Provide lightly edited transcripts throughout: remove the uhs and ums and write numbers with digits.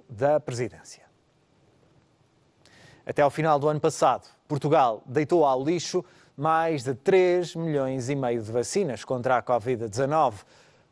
da presidência. Até ao final do ano passado, Portugal deitou ao lixo mais de 3,5 milhões de vacinas contra a Covid-19.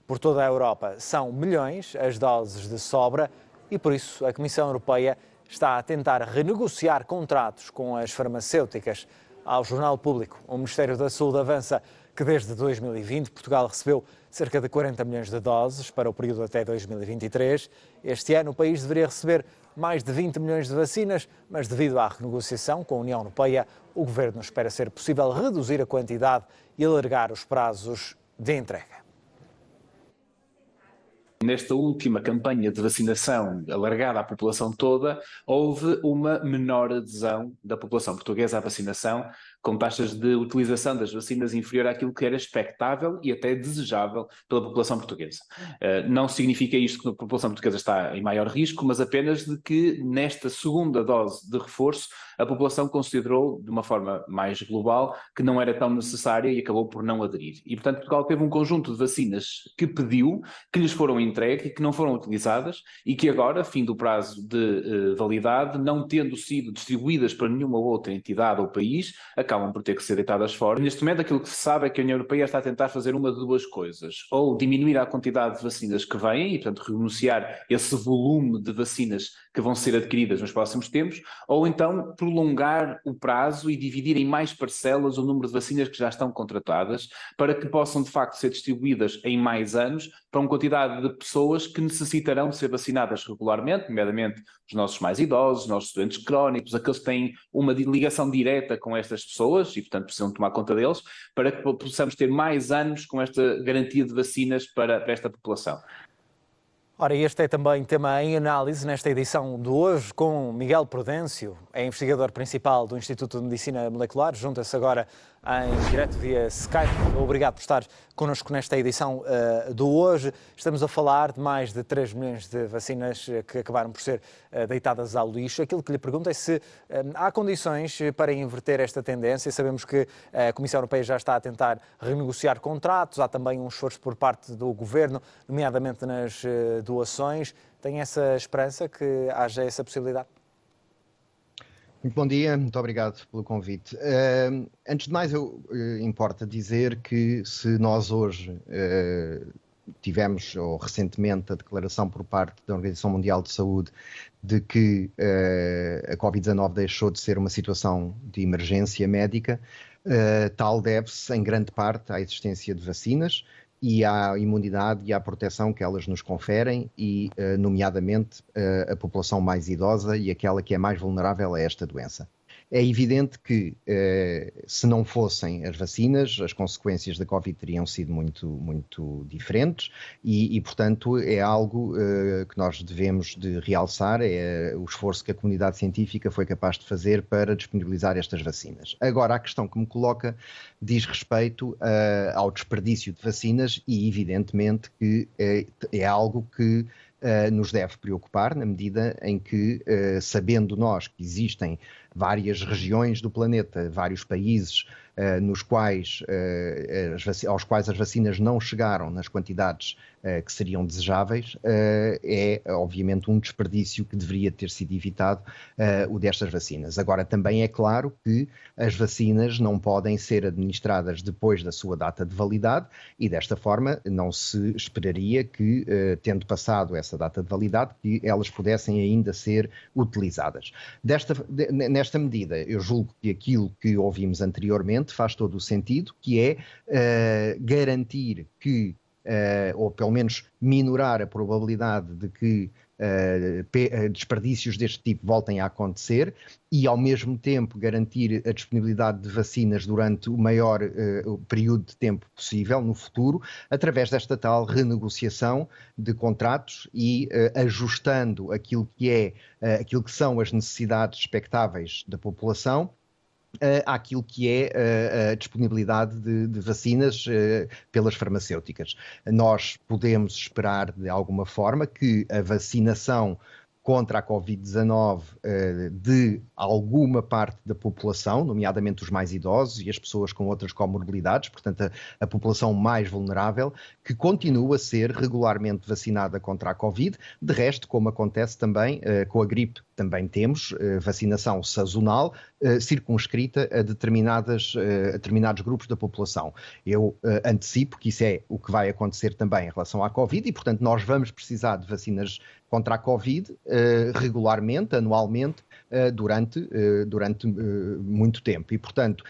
Por toda a Europa são milhões as doses de sobra e, por isso, a Comissão Europeia está a tentar renegociar contratos com as farmacêuticas. Ao Jornal Público, o Ministério da Saúde avança que desde 2020 Portugal recebeu cerca de 40 milhões de doses para o período até 2023. Este ano o país deveria receber mais de 20 milhões de vacinas, mas devido à renegociação com a União Europeia, o Governo espera ser possível reduzir a quantidade e alargar os prazos de entrega. Nesta última campanha de vacinação alargada à população toda, houve uma menor adesão da população portuguesa à vacinação, com taxas de utilização das vacinas inferior àquilo que era expectável e até desejável pela população portuguesa. Não significa isto que a população portuguesa está em maior risco, mas apenas de que nesta segunda dose de reforço a população considerou de uma forma mais global que não era tão necessária e acabou por não aderir. E portanto Portugal teve um conjunto de vacinas que pediu, que lhes foram entregues e que não foram utilizadas e que agora, fim do prazo de validade, não tendo sido distribuídas para nenhuma outra entidade ou país, acabam por ter que ser deitadas fora. Neste momento aquilo que se sabe é que a União Europeia está a tentar fazer uma de duas coisas, ou diminuir a quantidade de vacinas que vêm e portanto renunciar esse volume de vacinas que vão ser adquiridas nos próximos tempos, ou então prolongar o prazo e dividir em mais parcelas o número de vacinas que já estão contratadas para que possam de facto ser distribuídas em mais anos para uma quantidade de pessoas que necessitarão de ser vacinadas regularmente, nomeadamente os nossos mais idosos, os nossos doentes crónicos, aqueles que têm uma ligação direta com estas pessoas e portanto precisam tomar conta deles, para que possamos ter mais anos com esta garantia de vacinas para esta população. Ora, este é também tema em análise nesta edição de hoje com Miguel Prudêncio, é investigador principal do Instituto de Medicina Molecular, junta-se agora em direto via Skype. Obrigado por estar connosco nesta edição do hoje. Estamos a falar de mais de 3 milhões de vacinas que acabaram por ser deitadas ao lixo. Aquilo que lhe pergunto é se há condições para inverter esta tendência. Sabemos que a Comissão Europeia já está a tentar renegociar contratos, há também um esforço por parte do Governo, nomeadamente nas doações. Tem essa esperança que haja essa possibilidade? Muito bom dia, muito obrigado pelo convite. Antes de mais, importa dizer que se nós hoje tivemos, ou recentemente, a declaração por parte da Organização Mundial de Saúde de que a Covid-19 deixou de ser uma situação de emergência médica, tal deve-se, em grande parte, à existência de vacinas e à imunidade e à proteção que elas nos conferem e, nomeadamente, a população mais idosa e aquela que é mais vulnerável a esta doença. É evidente que, se não fossem as vacinas, as consequências da Covid teriam sido muito diferentes e, portanto, é algo que nós devemos de realçar, é o esforço que a comunidade científica foi capaz de fazer para disponibilizar estas vacinas. Agora, a questão que me coloca diz respeito ao desperdício de vacinas e, evidentemente, que é algo que nos deve preocupar na medida em que, sabendo nós que existem várias regiões do planeta, vários países aos quais as vacinas não chegaram nas quantidades que seriam desejáveis, é obviamente um desperdício que deveria ter sido evitado, o destas vacinas. Agora, também é claro que as vacinas não podem ser administradas depois da sua data de validade e desta forma não se esperaria que, tendo passado essa data de validade, que elas pudessem ainda ser utilizadas. Nesta medida, eu julgo que aquilo que ouvimos anteriormente faz todo o sentido, que é garantir que, ou pelo menos minorar a probabilidade de que desperdícios deste tipo voltem a acontecer e, ao mesmo tempo, garantir a disponibilidade de vacinas durante o maior período de tempo possível no futuro, através desta tal renegociação de contratos e ajustando aquilo que são as necessidades expectáveis da população àquilo que é a disponibilidade de vacinas pelas farmacêuticas. Nós podemos esperar, de alguma forma, que a vacinação contra a Covid-19 de alguma parte da população, nomeadamente os mais idosos e as pessoas com outras comorbilidades, portanto a população mais vulnerável, que continua a ser regularmente vacinada contra a Covid. De resto, como acontece também com a gripe, também temos vacinação sazonal circunscrita a determinados grupos da população. Eu antecipo que isso é o que vai acontecer também em relação à Covid e, portanto, nós vamos precisar de vacinas contra a Covid regularmente, anualmente, durante muito tempo. E, portanto,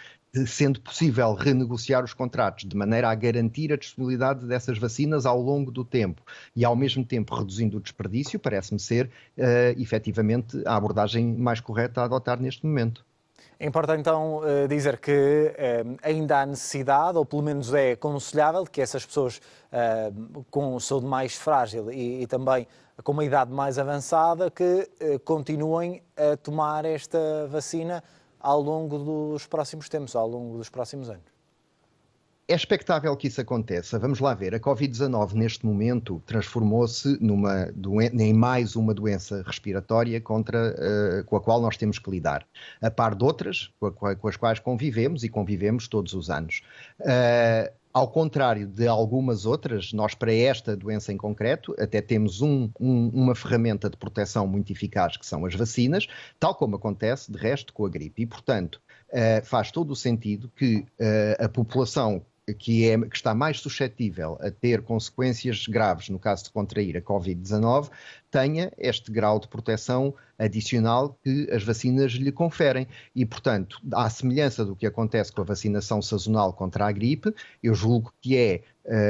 sendo possível renegociar os contratos de maneira a garantir a disponibilidade dessas vacinas ao longo do tempo e, ao mesmo tempo, reduzindo o desperdício, parece-me ser, efetivamente, a abordagem mais correta a adotar neste momento. Importa então dizer que ainda há necessidade, ou pelo menos é aconselhável, que essas pessoas com saúde mais frágil e também com uma idade mais avançada que continuem a tomar esta vacina ao longo dos próximos tempos, ao longo dos próximos anos. É expectável que isso aconteça. Vamos lá ver. A Covid-19, neste momento, transformou-se em mais uma doença respiratória com a qual nós temos que lidar, a par de outras com as quais convivemos e convivemos todos os anos. Ao contrário de algumas outras, nós para esta doença em concreto até temos uma ferramenta de proteção muito eficaz, que são as vacinas, tal como acontece de resto com a gripe. E, portanto, faz todo o sentido que a população que está mais suscetível a ter consequências graves no caso de contrair a Covid-19, tenha este grau de proteção adicional que as vacinas lhe conferem. E, portanto, à semelhança do que acontece com a vacinação sazonal contra a gripe, eu julgo que é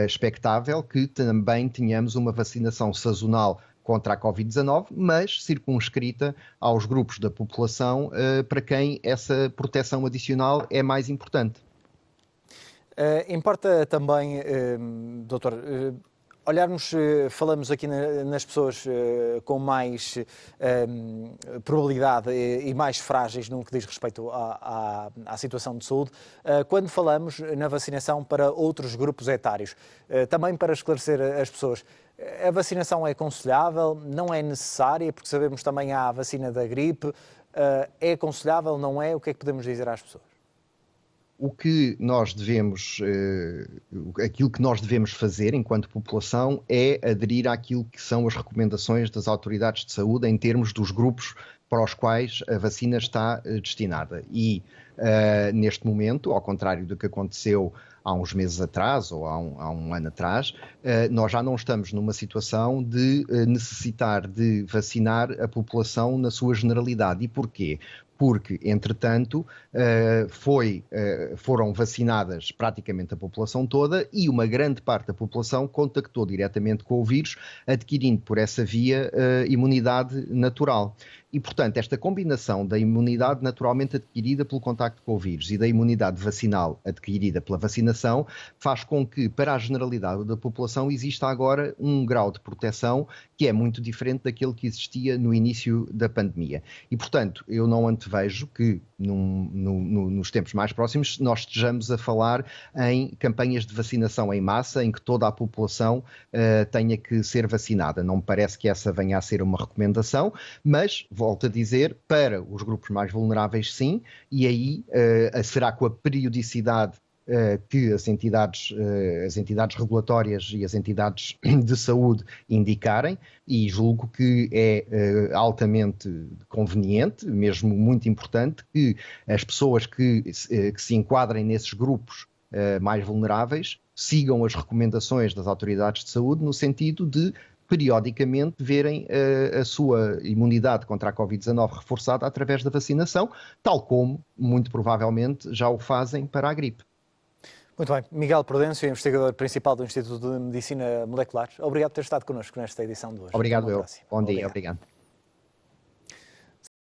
expectável que também tenhamos uma vacinação sazonal contra a Covid-19, mas circunscrita aos grupos da população para quem essa proteção adicional é mais importante. Importa também, doutor, olharmos, falamos aqui nas pessoas com mais probabilidade e mais frágeis no que diz respeito à situação de saúde, quando falamos na vacinação para outros grupos etários. Também para esclarecer as pessoas, a vacinação é aconselhável, não é necessária, porque sabemos também há a vacina da gripe, é aconselhável, não é? O que é que podemos dizer às pessoas? Aquilo que nós devemos fazer enquanto população é aderir àquilo que são as recomendações das autoridades de saúde em termos dos grupos para os quais a vacina está destinada. E, neste momento, ao contrário do que aconteceu há uns meses atrás ou há um ano atrás, nós já não estamos numa situação de necessitar de vacinar a população na sua generalidade. E porquê? Porque, entretanto, foram vacinadas praticamente a população toda e uma grande parte da população contactou diretamente com o vírus, adquirindo por essa via imunidade natural. E, portanto, esta combinação da imunidade naturalmente adquirida pelo contacto com o vírus e da imunidade vacinal adquirida pela vacinação faz com que, para a generalidade da população, exista agora um grau de proteção que é muito diferente daquele que existia no início da pandemia. E, portanto, eu não antevejo que, nos tempos mais próximos, nós estejamos a falar em campanhas de vacinação em massa, em que toda a população tenha que ser vacinada. Não me parece que essa venha a ser uma recomendação, mas, volto a dizer, para os grupos mais vulneráveis, sim, e aí será com a periodicidade que as entidades regulatórias e as entidades de saúde indicarem, e julgo que é altamente conveniente, mesmo muito importante, que as pessoas que se enquadrem nesses grupos mais vulneráveis sigam as recomendações das autoridades de saúde no sentido de periodicamente verem a sua imunidade contra a Covid-19 reforçada através da vacinação, tal como, muito provavelmente, já o fazem para a gripe. Muito bem. Miguel Prudêncio, investigador principal do Instituto de Medicina Molecular. Obrigado por ter estado connosco nesta edição de hoje. Obrigado, eu. Bom dia, obrigado.